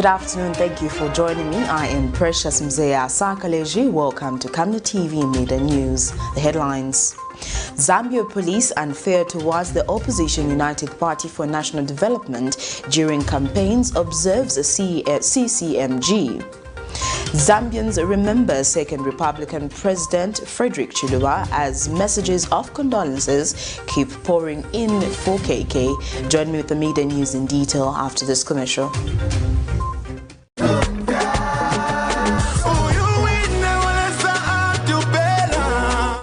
Good afternoon, thank you for joining me. I am Precious Mzea Sakaleji. Welcome to Camnet TV Midday News. The headlines. Zambia police unfair towards the opposition United Party for National Development during campaigns, observes CCMG. Zambians remember second Republican President FREDRICK CHILUBA as messages of condolences keep pouring in for KK. Join me with the Midday News in detail after this commercial.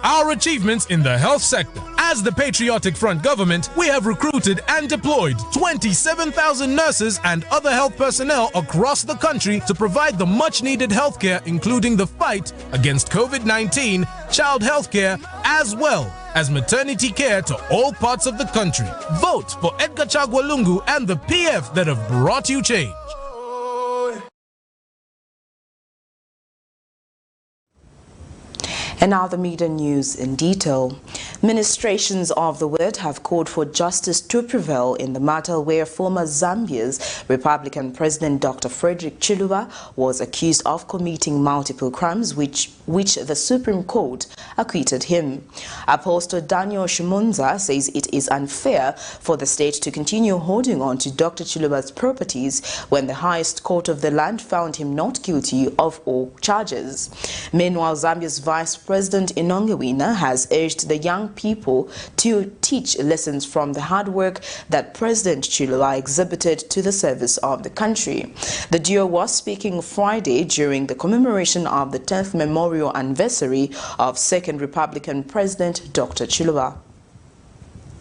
Our achievements in the health sector. As the Patriotic Front government, we have recruited and deployed 27,000 nurses and other health personnel across the country to provide the much-needed healthcare, including the fight against COVID-19, child healthcare, as well as maternity care to all parts of the country. Vote for Edgar Chagwa Lungu and the PF that have brought you change. And now the media news in detail. Ministrations of the word have called for justice to prevail in the matter where former Zambia's Republican President Dr. FREDRICK CHILUBA was accused of committing multiple crimes which the Supreme Court acquitted him. Apostle Daniel Shimunza says it is unfair for the state to continue holding on to Dr. CHILUBA's properties when the highest court of the land found him not guilty of all charges. Meanwhile, Zambia's Vice President Inongewina has urged the young people to teach lessons from the hard work that President CHILUBA exhibited to the service of the country. The duo was speaking Friday during the commemoration of the 10th memorial anniversary of second Republican President Dr. CHILUBA.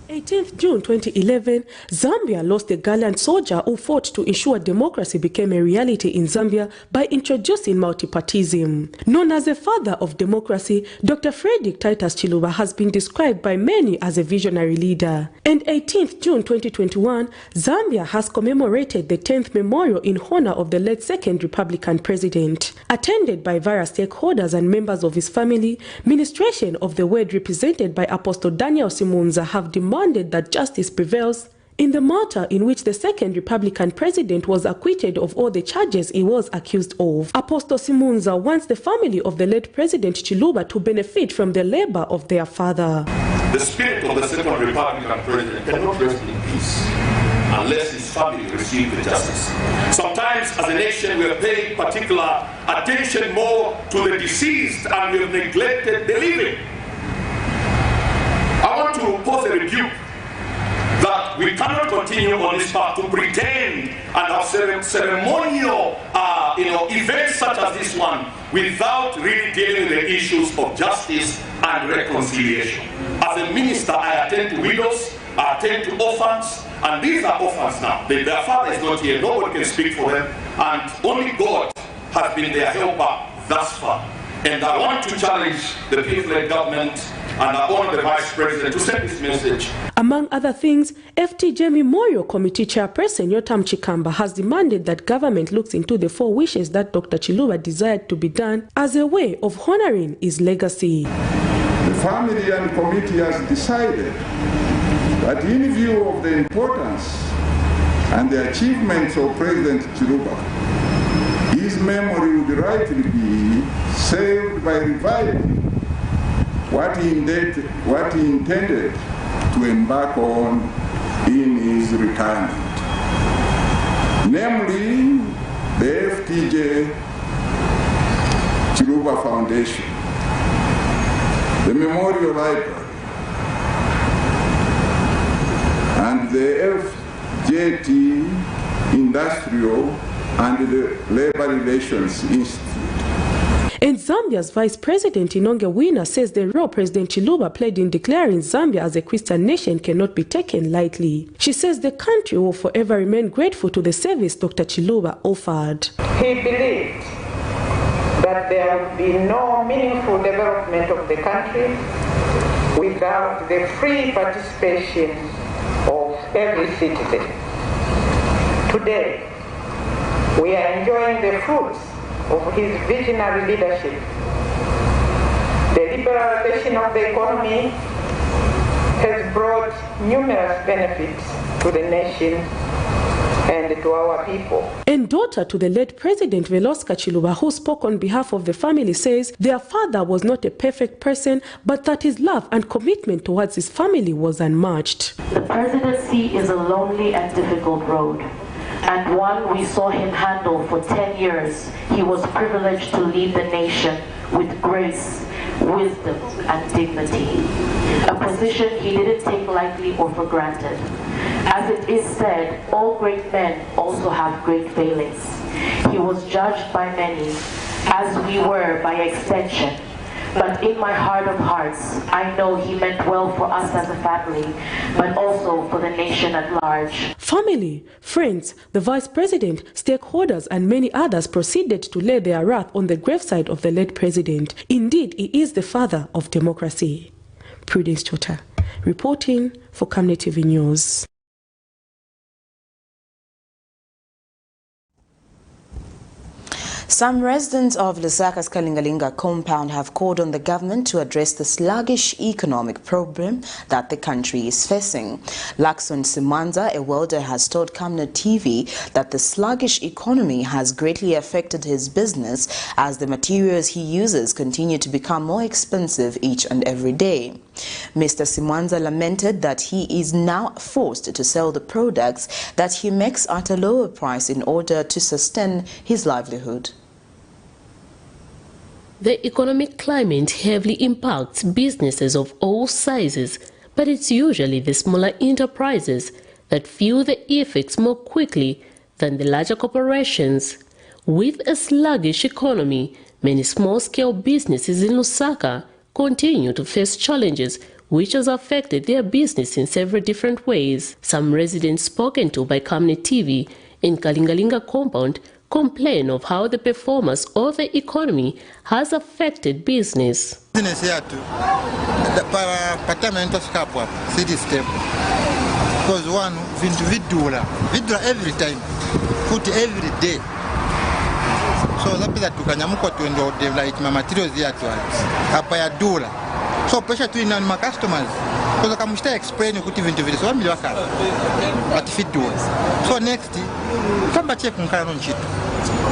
18th June 2011, Zambia lost a gallant soldier who fought to ensure democracy became a reality in Zambia by introducing multipartyism. Known as the father of democracy, Dr. FREDRICK Titus CHILUBA has been described by many as a visionary leader. And 18th June 2021, Zambia has commemorated the 10th memorial in honor of the late second Republican president. Attended by various stakeholders and members of his family, ministration of the word represented by Apostle Daniel Shimunza have demanded that justice prevails in the matter in which the second Republican president was acquitted of all the charges he was accused of. Apostle Shimunza wants the family of the late President CHILUBA to benefit from the labor of their father. The spirit of the second Republican president cannot rest in peace unless his family receive the justice. Sometimes as a nation we have paid particular attention more to the deceased and we have neglected the living. I want to pose a rebuke that we cannot continue on this path to pretend and have ceremonial events such as this one without really dealing with the issues of justice and reconciliation. As a minister, I attend to widows, I attend to orphans, and these are orphans now. Their father is not here, nobody can speak for them, and only God has been their helper thus far. And I want to challenge the PF-led government and I honor the Vice President to send this message. Among other things, FTJ Memorial Committee Chairperson Yotam Chikamba has demanded that government looks into the 4 wishes that Dr. CHILUBA desired to be done as a way of honoring his legacy. The family and committee has decided that in view of the importance and the achievements of President CHILUBA, his memory would rightly be saved by reviving what he intended to embark on in his retirement, namely the FTJ CHILUBA Foundation, the Memorial Library, and the FJT Industrial and the Labor Relations Institute. And Zambia's Vice President Inongewina says the role President CHILUBA played in declaring Zambia as a Christian nation cannot be taken lightly. She says the country will forever remain grateful to the service Dr. CHILUBA offered. He believed that there would be no meaningful development of the country without the free participation of every citizen. Today, we are enjoying the fruits of his visionary leadership. The liberalization of the economy has brought numerous benefits to the nation and to our people. And daughter to the late President Veloska Chiluba, who spoke on behalf of the family, says their father was not a perfect person, but that his love and commitment towards his family was unmatched. The presidency is a lonely and difficult road, and one we saw him handle for 10 years. He was privileged to lead the nation with grace, wisdom, and dignity. A position he didn't take lightly or for granted. As it is said, all great men also have great failings. He was judged by many, as we were by extension. But in my heart of hearts, I know he meant well for us as a family, but also for the nation at large. Family, friends, the vice president, stakeholders, and many others proceeded to lay their wrath on the graveside of the late president. Indeed, he is the father of democracy. Prudence Chota, reporting for Camnet TV News. Some residents of Lusaka's Kalingalinga compound have called on the government to address the sluggish economic problem that the country is facing. Lakson Simanza, a welder, has told Camnet TV that the sluggish economy has greatly affected his business as the materials he uses continue to become more expensive each and every day. Mr. Simanza lamented that he is now forced to sell the products that he makes at a lower price in order to sustain his livelihood. The economic climate heavily impacts businesses of all sizes, but it's usually the smaller enterprises that feel the effects more quickly than the larger corporations. With a sluggish economy, many small-scale businesses in Lusaka continue to face challenges which has affected their business in several different ways. Some residents spoken to by Camnet TV in Kalingalinga compound complain of how the performance of the economy has affected business. Business here too. Para apartamento scapwa, city step. Because one vidula every time, put every day. So that tukanyamuka tuendo develop my materials here to hapa ya dula. So pressure to in my customers. Because I can explain you kuti vintu vile so amili wakala. But vidula. So next, kamba check nkala nchitu.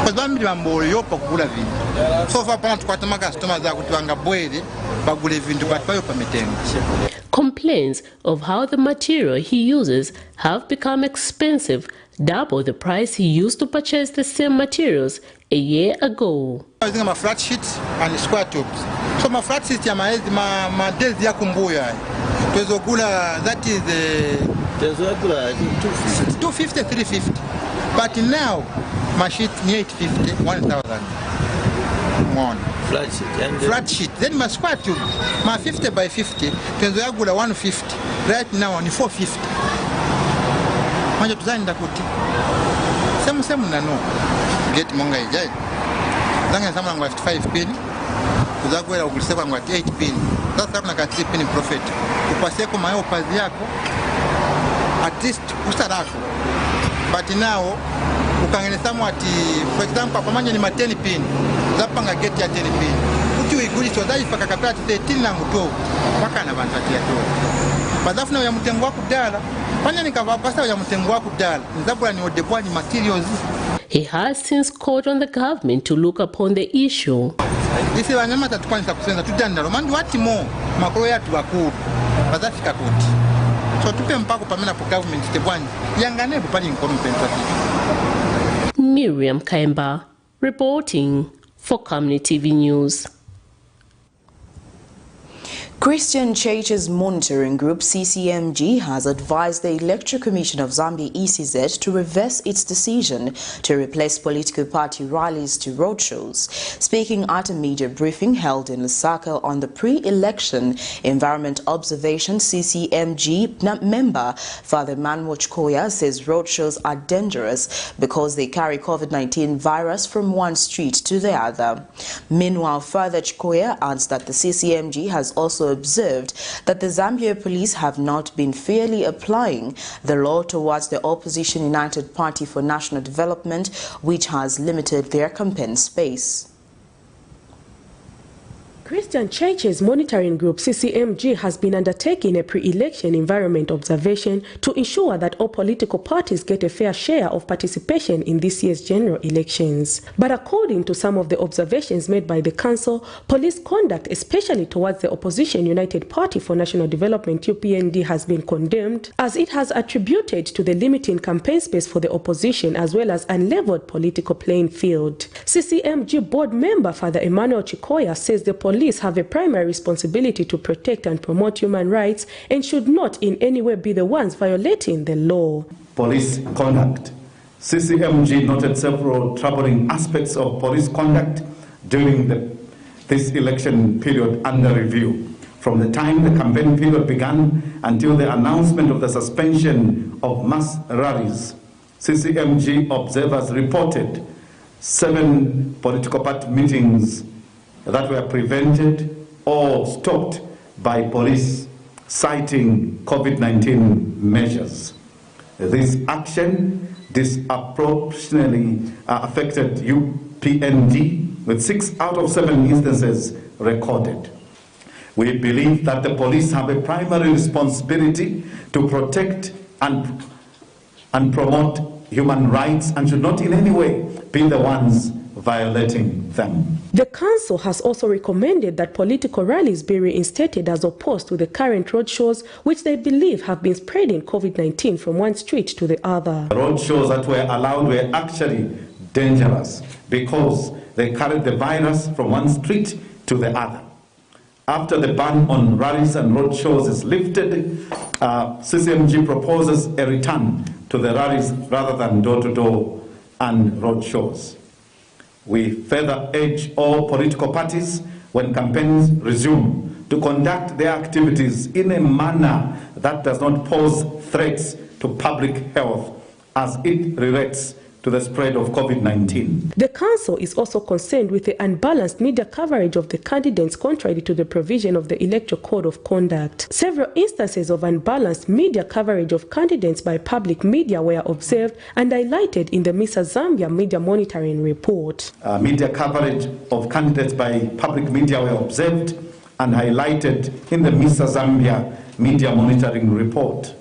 Because bamili mambo yopa kugula vintu. So far pana tukwata my customers za kuti wanga bwele bagule vintu but bayopa metenga. Complaints of how the material he uses have become expensive, double the price he used to purchase the same materials a year ago. I was using my flat sheets and square tubes. So my flat sheets, my days ya kumbuya. That is 250, 350. But now my sheet 850, 1,000. Flat sheet. Flat sheet. Then my square tube, my 50 by 50, 150. Right now only 450. Manja tuzani ndakuti. Semu nano. Get monga ijai. Zanga sama ngwa 55 pin. Kuzakwela ukuliseka ngwa 8 pin. Sasa kuna ka 3 pin profit. Upaseko mayo pazi yako. At least usarako. But now ukangene somewhat, for example, pamanya ni 10 pin. Zapanga get ya 10 pin. Ukiwa iguli so that ifaka kapati 13 na muto. Waka na bantati ya to. Badafuna ya mutengo wako dala. Panya nikava pasa ya mutengo wako dala. Nzabula ni odebwa ni materials. He has since called on the government to look upon the issue. Isi wanyama tatukwani kusenza tutanda romandi wati mo makolo yatu wakuru bazafika kuti. So tupe mpako pamena po government tebwani yangane bupani nkono mpentwati. Miriam Kaimba reporting for Camnet TV News. Christian Churches Monitoring Group CCMG has advised the Electoral Commission of Zambia ECZ to reverse its decision to replace political party rallies to roadshows. Speaking at a media briefing held in Lusaka on the pre-election environment observation, CCMG member Father Manuel Chikoya says roadshows are dangerous because they carry COVID-19 virus from one street to the other. Meanwhile, Father Chikoya adds that the CCMG has also observed that the Zambia police have not been fairly applying the law towards the opposition United Party for National Development, which has limited their campaign space. Christian Churches Monitoring Group CCMG has been undertaking a pre-election environment observation to ensure that all political parties get a fair share of participation in this year's general elections. But according to some of the observations made by the council, police conduct, especially towards the opposition United Party for National Development UPND, has been condemned, as it has attributed to the limiting campaign space for the opposition as well as unleveled political playing field. CCMG board member Father Emmanuel Chikoya says the police have a primary responsibility to protect and promote human rights and should not in any way be the ones violating the law. Police conduct. CCMG noted several troubling aspects of police conduct during this election period under review. From the time the campaign period began until the announcement of the suspension of mass rallies, CCMG observers reported 7 political party meetings that were prevented or stopped by police, citing COVID-19 measures. This action disproportionately affected UPND, with 6 out of 7 instances recorded. We believe that the police have a primary responsibility to protect and promote human rights and should not in any way be the ones violating them. The council has also recommended that political rallies be reinstated as opposed to the current roadshows, which they believe have been spreading COVID-19 from one street to the other. The roadshows that were allowed were actually dangerous because they carried the virus from one street to the other. After the ban on rallies and roadshows is lifted, CCMG proposes a return to the rallies rather than door-to-door and roadshows. We further urge all political parties, when campaigns resume, to conduct their activities in a manner that does not pose threats to public health as it relates to the spread of COVID-19. The council is also concerned with the unbalanced media coverage of the candidates contrary to the provision of the Electoral Code of Conduct. Several instances of unbalanced media coverage of candidates by public media were observed and highlighted in the Mr. Zambia Media Monitoring Report. Media coverage of candidates by public media were observed and highlighted in the Mr. Zambia Media Monitoring Report.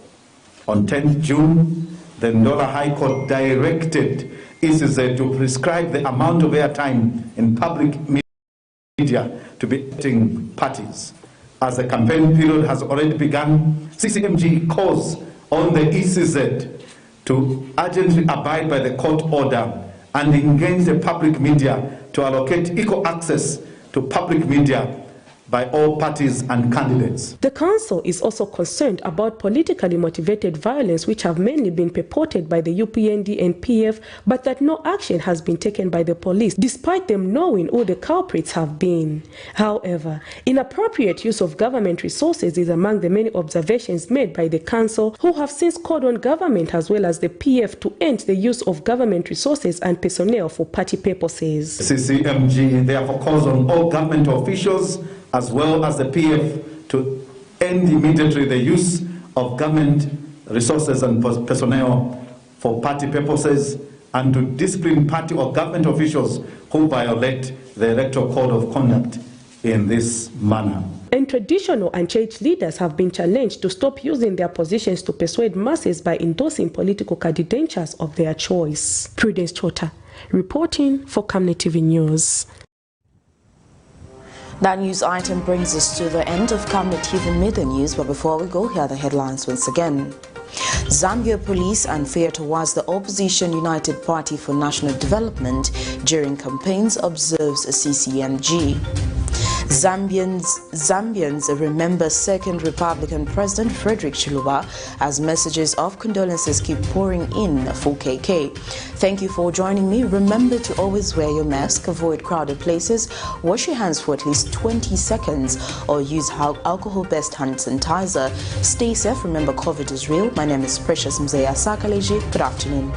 On 10th June, the Ndola High Court directed ECZ to prescribe the amount of airtime in public media to be betting parties. As the campaign period has already begun, CCMG calls on the ECZ to urgently abide by the court order and engage the public media to allocate equal access to public media by all parties and candidates. The council is also concerned about politically motivated violence which have mainly been purported by the UPND and PF, but that no action has been taken by the police, despite them knowing who the culprits have been. However, inappropriate use of government resources is among the many observations made by the council, who have since called on government as well as the PF to end the use of government resources and personnel for party purposes. CCMG therefore calls on all government officials as well as the PF to end immediately the use of government resources and personnel for party purposes and to discipline party or government officials who violate the Electoral Code of Conduct in this manner. And traditional and church leaders have been challenged to stop using their positions to persuade masses by endorsing political candidatures of their choice. Prudence Chota, reporting for Camnet TV News. That news item brings us to the end of Camnet TV Midday News, but before we go, here are the headlines once again. Zambia police unfair towards the opposition United Party for National Development during campaigns, observes a CCMG. Zambians remember second Republican President FREDRICK CHILUBA as messages of condolences keep pouring in for KK. Thank you for joining me. Remember to always wear your mask, avoid crowded places, wash your hands for at least 20 seconds, or use alcohol-based hand sanitizer. Stay safe. Remember, COVID is real. My name is Precious Mzeya Sakaleji. Good afternoon.